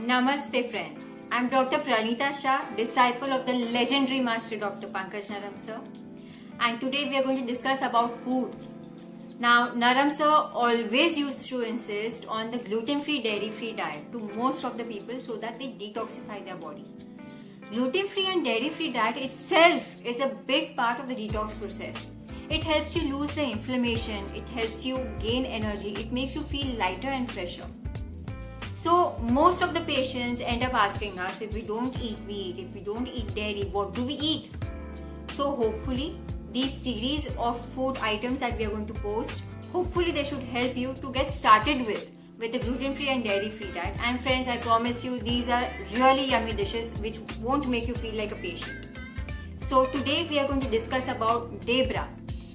Namaste friends, I'm Dr. Pranita Shah, disciple of the legendary Master Dr. Pankaj Naram sir, and today we are going to discuss about food. Now Naram sir always used to insist on the gluten-free, dairy-free diet to most of the people so that they detoxify their body. Gluten-free and dairy-free diet itself is a big part of the detox process. It helps you lose the inflammation, it helps you gain energy, it makes you feel lighter and fresher. So most of the patients end up asking us, if we don't eat meat, if we don't eat dairy, what do we eat? So hopefully these series of food items that we are going to post, hopefully they should help you to get started with the gluten-free and dairy-free diet. And friends, I promise you these are really yummy dishes which won't make you feel like a patient. So today we are going to discuss about Debra.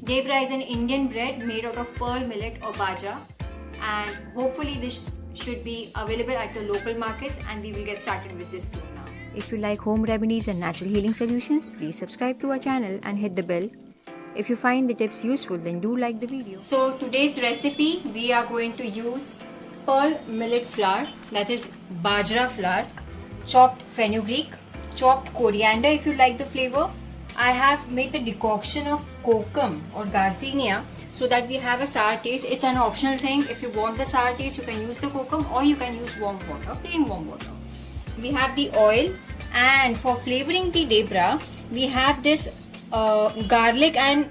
Debra is an Indian bread made out of pearl millet or bajra, and hopefully this should be available at the local markets, and we will get started with this soon now. If you like home remedies and natural healing solutions, please subscribe to our channel and hit the bell. If you find the tips useful, then do like the video. So today's recipe, we are going to use pearl millet flour, that is bajra flour, chopped fenugreek, chopped coriander if you like the flavor. I have made the decoction of kokum or garcinia so that we have a sour taste. It's an optional thing. If you want the sour taste, you can use the kokum or you can use warm water, plain warm water. We have the oil, and for flavoring the Debra, we have this garlic and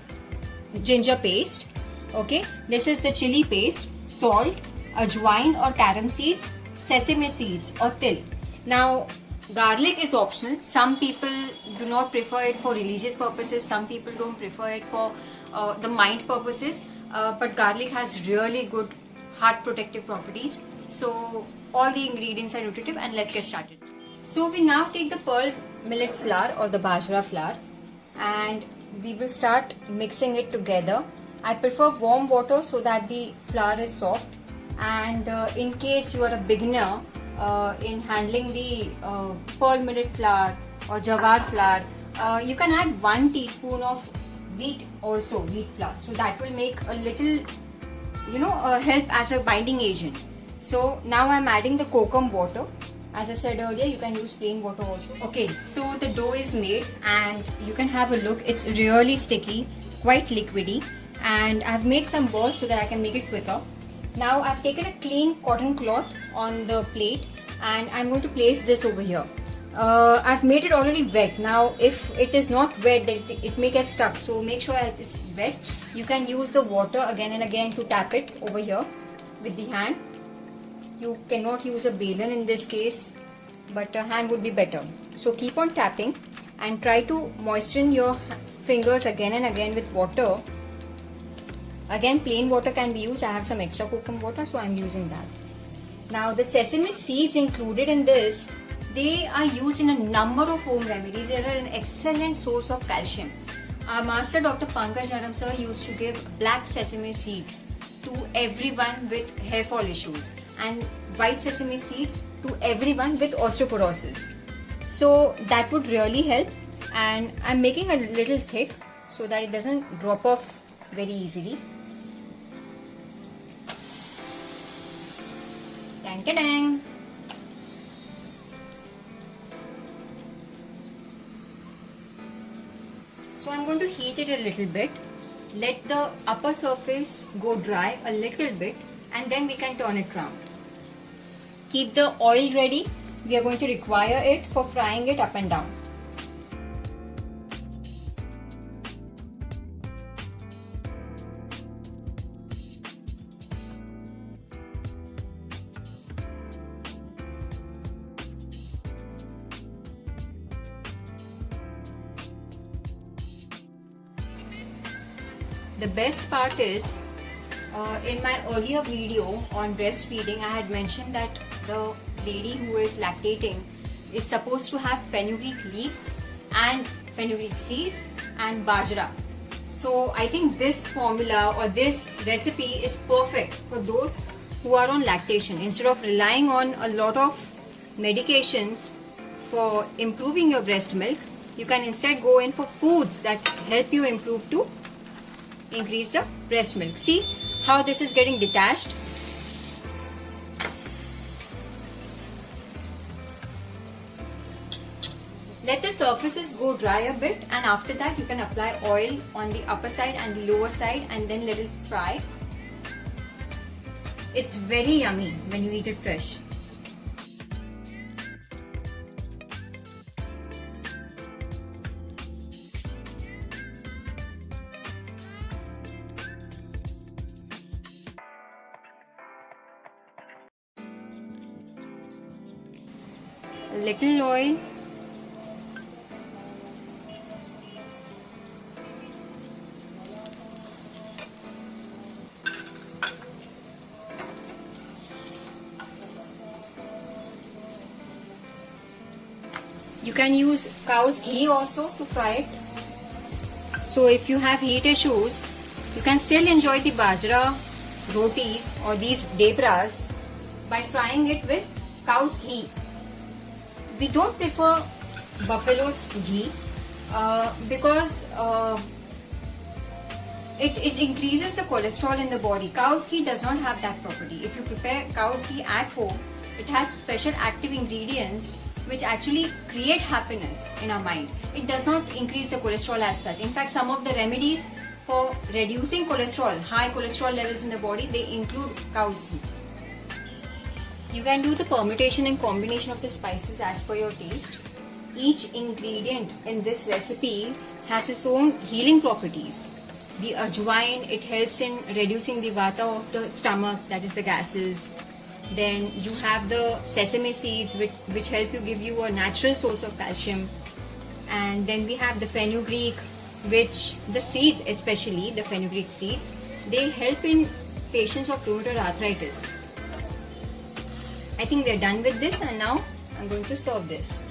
ginger paste. Okay, this is the chili paste, salt, ajwain or carom seeds, sesame seeds or til. Now, garlic is optional. Some people do not prefer it for religious purposes. Some people don't prefer it for the mind purposes. But garlic has really good heart protective properties. So all the ingredients are nutritive, and let's get started. So we now take the pearl millet flour or the bajra flour, and we will start mixing it together. I prefer warm water so that the flour is soft. And in case you are a beginner in handling the pearl millet flour or jawar flour, you can add 1 teaspoon of wheat flour. So that will make a little, help as a binding agent. So now I'm adding the kokum water. As I said earlier, you can use plain water also. Okay, so the dough is made, and you can have a look. It's really sticky, quite liquidy, and I've made some balls so that I can make it quicker. Now I've taken a clean cotton cloth on the plate, and I'm going to place this over here. I've made it already wet. Now if it is not wet, then it may get stuck, so make sure it's wet. You can use the water again and again to tap it over here with the hand. You cannot use a balan in this case, but a hand would be better. So keep on tapping and try to moisten your fingers again and again with water. Again, plain water can be used. I have some extra kokum water, so I'm using that. Now the sesame seeds included in this, they are used in a number of home remedies. They are an excellent source of calcium. Our master Dr. Pankaj Naram sir used to give black sesame seeds to everyone with hair fall issues, and white sesame seeds to everyone with osteoporosis. So that would really help, and I'm making a little thick so that it doesn't drop off very easily. Dang, dang. So I'm going to heat it a little bit. Let the upper surface go dry a little bit, and then we can turn it round. Keep the oil ready. We are going to require it for frying it up and down. The best part is, in my earlier video on breastfeeding, I had mentioned that the lady who is lactating is supposed to have fenugreek leaves and fenugreek seeds and bajra. So I think this formula or this recipe is perfect for those who are on lactation. Instead of relying on a lot of medications for improving your breast milk, you can instead go in for foods that help you improve to increase the breast milk. See how this is getting detached. Let the surfaces go dry a bit, and after that you can apply oil on the upper side and the lower side and then let it fry. It's very yummy when you eat it fresh. A little oil. You can use cow's ghee also to fry it. So if you have heat issues, you can still enjoy the bajra rotis or these debras by frying it with cow's ghee. We don't prefer buffalo's ghee because it increases the cholesterol in the body. Cow's ghee does not have that property. If you prepare cow's ghee at home, it has special active ingredients which actually create happiness in our mind. It does not increase the cholesterol as such. In fact, some of the remedies for reducing cholesterol, high cholesterol levels in the body, they include cow's ghee. You can do the permutation and combination of the spices as per your taste. Each ingredient in this recipe has its own healing properties. The ajwain, it helps in reducing the vata of the stomach, that is the gases. Then you have the sesame seeds which help you give you a natural source of calcium. And then we have the fenugreek, which the seeds, especially the fenugreek seeds, they help in patients of rheumatoid arthritis. I think we're done with this, and now I'm going to serve this.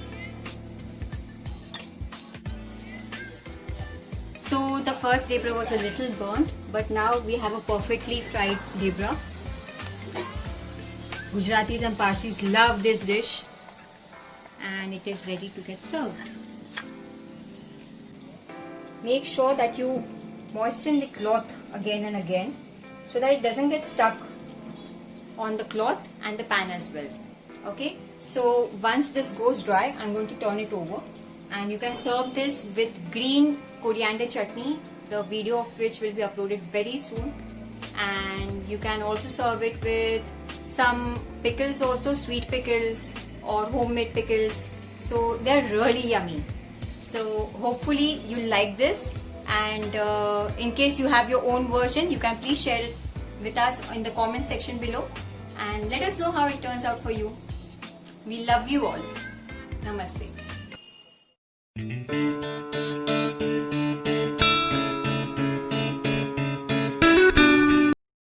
So the first debra was a little burnt, but now we have a perfectly fried debra. Gujaratis and Parsis love this dish, and it is ready to get served. Make sure that you moisten the cloth again and again so that it doesn't get stuck on the cloth and the pan as well. Okay, so once this goes dry, I'm going to turn it over, and you can serve this with green coriander chutney, the video of which will be uploaded very soon. And you can also serve it with some pickles also, sweet pickles or homemade pickles. So they're really yummy. So hopefully you like this, and in case you have your own version, you can please share it with us in the comment section below and let us know how it turns out for you. We love you all. Namaste.